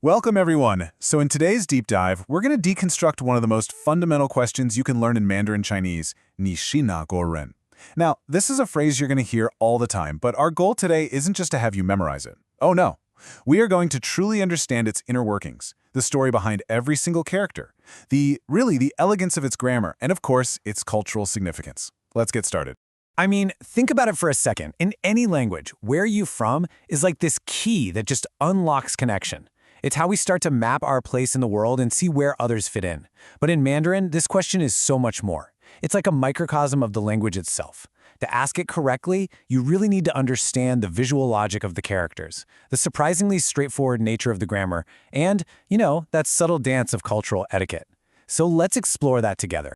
Welcome, everyone. So in today's deep dive, we're going to deconstruct one of the most fundamental questions you can learn in Mandarin Chinese, 你是哪国人? Now, this is a phrase you're going to hear all the time, but our goal today isn't just to have you memorize it. Oh no. We are going to truly understand its inner workings, the story behind every single character, the elegance of its grammar, and of course, its cultural significance. Let's get started. I mean, think about it for a second. In any language, where you from is like this key that just unlocks connection. It's how we start to map our place in the world and see where others fit in. But in Mandarin, this question is so much more. It's like a microcosm of the language itself. To ask it correctly, you really need to understand the visual logic of the characters, the surprisingly straightforward nature of the grammar, and, that subtle dance of cultural etiquette. So let's explore that together.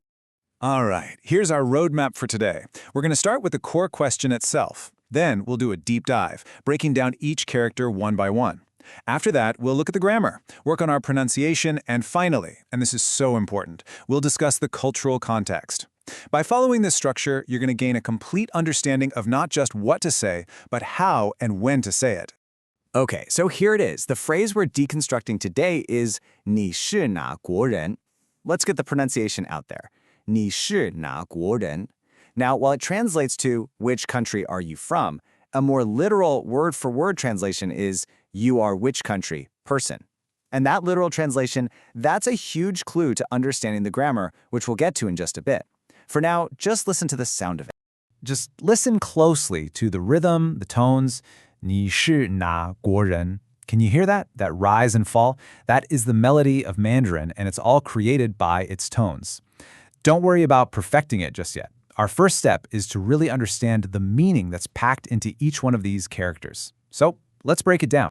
All right, here's our roadmap for today. We're going to start with the core question itself. Then we'll do a deep dive, breaking down each character one by one. After that, we'll look at the grammar, work on our pronunciation, and finally, and this is so important, we'll discuss the cultural context. By following this structure, you're going to gain a complete understanding of not just what to say, but how and when to say it. Okay, so here it is. The phrase we're deconstructing today is 你是哪国人? Let's get the pronunciation out there. 你是哪国人? Now, while it translates to which country are you from, a more literal word-for-word translation is you are which country, person. And that literal translation, that's a huge clue to understanding the grammar, which we'll get to in just a bit. For now, just listen to the sound of it. Just listen closely to the rhythm, the tones. 你是哪国人? Can you hear that? That rise and fall? That is the melody of Mandarin, and it's all created by its tones. Don't worry about perfecting it just yet. Our first step is to really understand the meaning that's packed into each one of these characters. So let's break it down.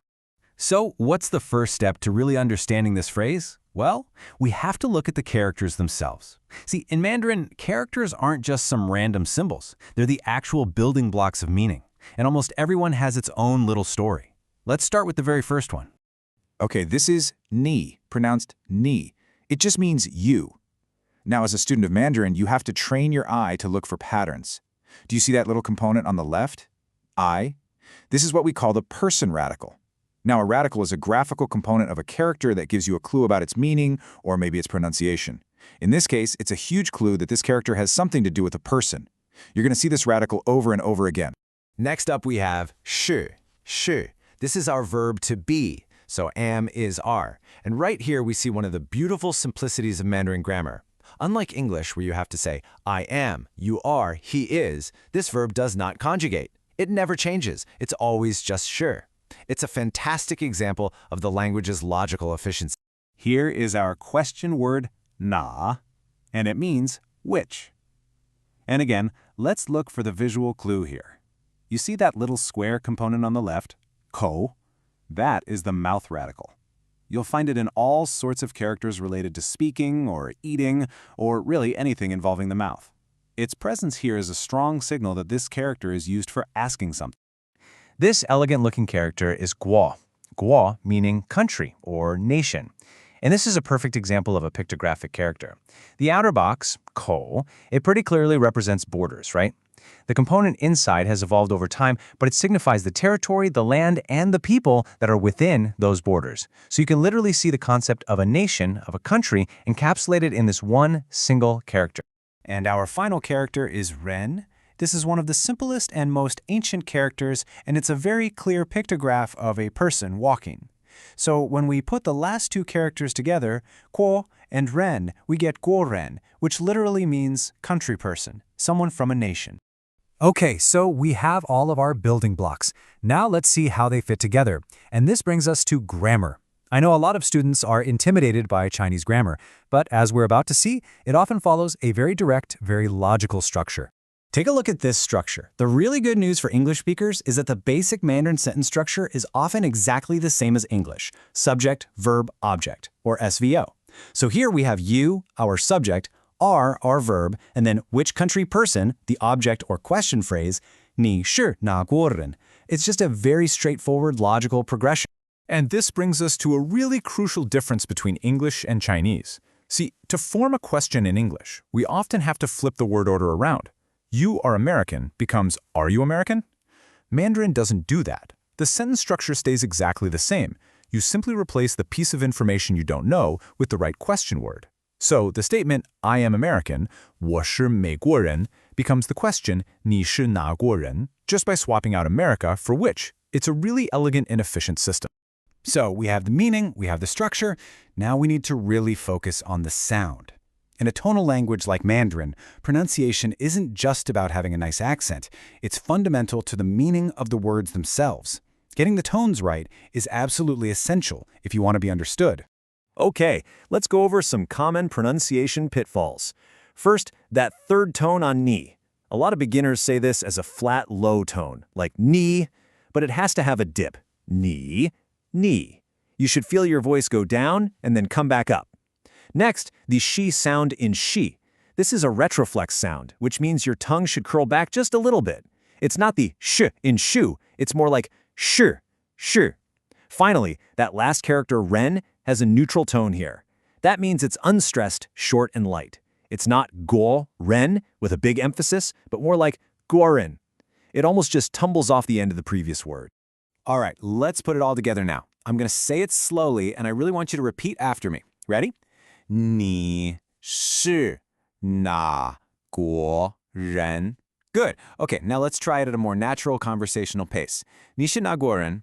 So what's the first step to really understanding this phrase? Well, we have to look at the characters themselves. See, in Mandarin, characters aren't just some random symbols. They're the actual building blocks of meaning. And almost everyone has its own little story. Let's start with the very first one. Okay, this is ni, pronounced ni. It just means you. Now, as a student of Mandarin, you have to train your eye to look for patterns. Do you see that little component on the left? I. This is what we call the person radical. Now, a radical is a graphical component of a character that gives you a clue about its meaning or maybe its pronunciation. In this case, it's a huge clue that this character has something to do with a person. You're going to see this radical over and over again. Next up, we have 是. This is our verb to be, so am is are. And right here, we see one of the beautiful simplicities of Mandarin grammar. Unlike English, where you have to say, I am, you are, he is, this verb does not conjugate. It never changes. It's always just 是. It's a fantastic example of the language's logical efficiency. Here is our question word, na, and it means which. And again, let's look for the visual clue here. You see that little square component on the left, ko? That is the mouth radical. You'll find it in all sorts of characters related to speaking or eating, or really anything involving the mouth. Its presence here is a strong signal that this character is used for asking something. This elegant-looking character is guo. Guo meaning country or nation. And this is a perfect example of a pictographic character. The outer box, ko, it pretty clearly represents borders, right? The component inside has evolved over time, but it signifies the territory, the land, and the people that are within those borders. So you can literally see the concept of a nation, of a country, encapsulated in this one single character. And our final character is ren. This is one of the simplest and most ancient characters, and it's a very clear pictograph of a person walking. So when we put the last two characters together, guo and ren, we get guoren, which literally means country person, someone from a nation. Okay, so we have all of our building blocks. Now let's see how they fit together. And this brings us to grammar. I know a lot of students are intimidated by Chinese grammar, but as we're about to see, it often follows a very direct, very logical structure. Take a look at this structure. The really good news for English speakers is that the basic Mandarin sentence structure is often exactly the same as English: subject, verb, object, or SVO. So here we have you, our subject, are our verb, and then which country person, the object or question phrase, 你是哪国人. It's just a very straightforward logical progression. And this brings us to a really crucial difference between English and Chinese. See, to form a question in English, we often have to flip the word order around. You are American becomes are you American? Mandarin doesn't do that. The sentence structure stays exactly the same. You simply replace the piece of information you don't know with the right question word. So the statement, I am American, 我是美国人, becomes the question, 你是哪国人, just by swapping out America for which. It's a really elegant and efficient system. So we have the meaning, we have the structure, now we need to really focus on the sound. In a tonal language like Mandarin, pronunciation isn't just about having a nice accent, it's fundamental to the meaning of the words themselves. Getting the tones right is absolutely essential if you want to be understood. Okay, let's go over some common pronunciation pitfalls. First, that third tone on ni. A lot of beginners say this as a flat, low tone, like ni, but it has to have a dip. Ni, ni. You should feel your voice go down and then come back up. Next, the she sound in she. This is a retroflex sound, which means your tongue should curl back just a little bit. It's not the sh in shu, it's more like sh, sh. Finally, that last character ren has a neutral tone here. That means it's unstressed, short, and light. It's not go, ren, with a big emphasis, but more like goren. It almost just tumbles off the end of the previous word. All right, let's put it all together now. I'm going to say it slowly, and I really want you to repeat after me. Ready? 你是哪国人? Good. Okay, now let's try it at a more natural conversational pace. 你是哪国人?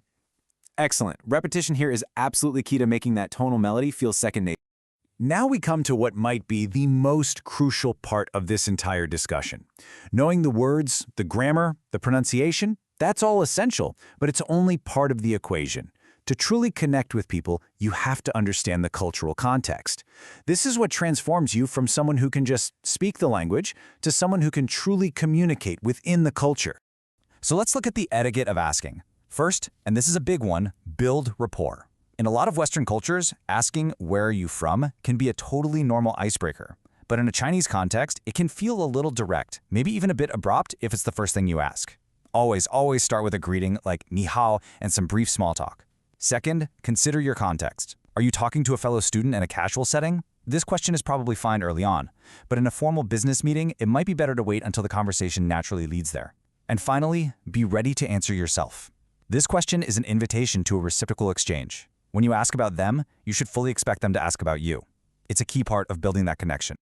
Excellent. Repetition here is absolutely key to making that tonal melody feel second nature. Now we come to what might be the most crucial part of this entire discussion. Knowing the words, the grammar, the pronunciation, that's all essential, but it's only part of the equation. To truly connect with people, you have to understand the cultural context. This is what transforms you from someone who can just speak the language to someone who can truly communicate within the culture. So let's look at the etiquette of asking. First, and this is a big one, build rapport. In a lot of Western cultures, asking where are you from can be a totally normal icebreaker. But in a Chinese context, it can feel a little direct, maybe even a bit abrupt if it's the first thing you ask. Always start with a greeting like ni hao and some brief small talk. Second, consider your context. Are you talking to a fellow student in a casual setting? This question is probably fine early on, but in a formal business meeting, it might be better to wait until the conversation naturally leads there. And finally, be ready to answer yourself. This question is an invitation to a reciprocal exchange. When you ask about them, you should fully expect them to ask about you. It's a key part of building that connection.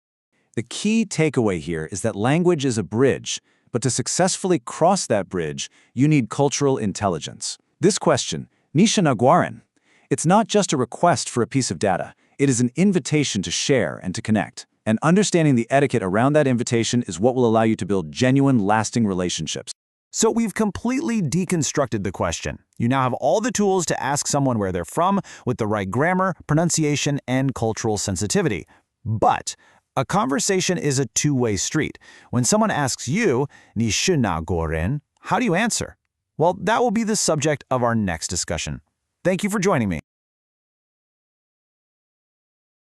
The key takeaway here is that language is a bridge, but to successfully cross that bridge, you need cultural intelligence. This question, 你是哪国人? It's not just a request for a piece of data. It is an invitation to share and to connect. And understanding the etiquette around that invitation is what will allow you to build genuine, lasting relationships. So we've completely deconstructed the question. You now have all the tools to ask someone where they're from with the right grammar, pronunciation, and cultural sensitivity. But a conversation is a two-way street. When someone asks you, 你是哪国人? How do you answer? Well, that will be the subject of our next discussion. Thank you for joining me.